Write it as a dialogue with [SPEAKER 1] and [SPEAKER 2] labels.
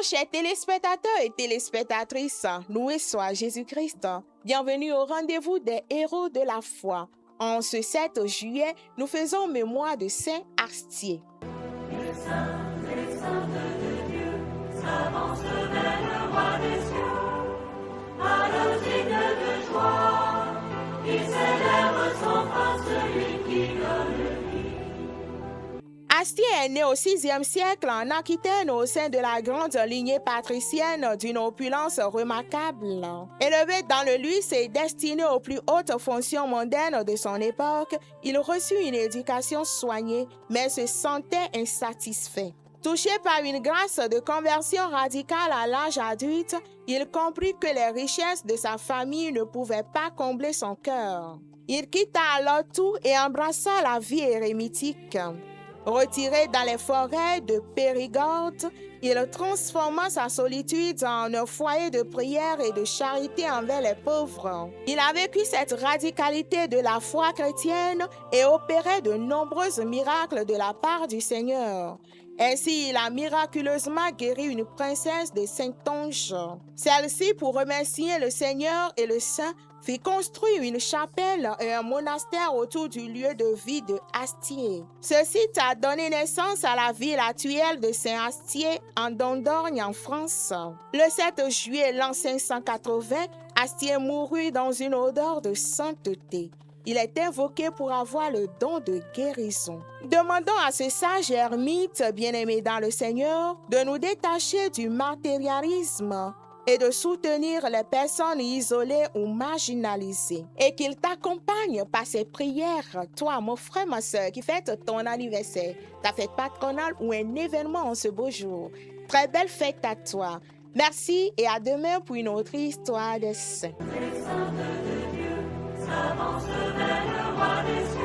[SPEAKER 1] chers téléspectateurs et téléspectatrices, loué soit Jésus-Christ. Bienvenue au rendez-vous des héros de la foi. En ce 7 juillet, nous faisons mémoire de Saint Astier.
[SPEAKER 2] Les saints de Dieu s'avancent vers le roi des cieux. À l'osigne de joie, il célèbre sans fin celui qui donne vie.
[SPEAKER 1] Astier est né au VIe siècle en Aquitaine au sein de la grande lignée patricienne d'une opulence remarquable. Élevé dans le luxe et destiné aux plus hautes fonctions mondaines de son époque, il reçut une éducation soignée, mais se sentait insatisfait. Touché par une grâce de conversion radicale à l'âge adulte, il comprit que les richesses de sa famille ne pouvaient pas combler son cœur. Il quitta alors tout et embrassa la vie érémitique. Retiré dans les forêts de Périgord, il transforma sa solitude en un foyer de prière et de charité envers les pauvres. Il a vécu cette radicalité de la foi chrétienne et opérait de nombreux miracles de la part du Seigneur. Ainsi, il a miraculeusement guéri une princesse de Saintonge. Celle-ci, pour remercier le Seigneur et le Saint, fit construire une chapelle et un monastère autour du lieu de vie de Astier. Ce site a donné naissance à la ville actuelle de Saint-Astier en Dordogne en France. Le 7 juillet l'an 580, Astier mourut dans une odeur de sainteté. Il est invoqué pour avoir le don de guérison. Demandons à ce sage ermite, bien-aimé dans le Seigneur, de nous détacher du matérialisme et de soutenir les personnes isolées ou marginalisées. Et qu'il t'accompagne par ses prières, toi, mon frère, ma soeur, qui fête ton anniversaire, ta fête patronale ou un événement en ce beau jour. Très belle fête à toi. Merci et à demain pour une autre histoire de saints.
[SPEAKER 2] Les saints de Dieu s'avancent vers le roi des cieux.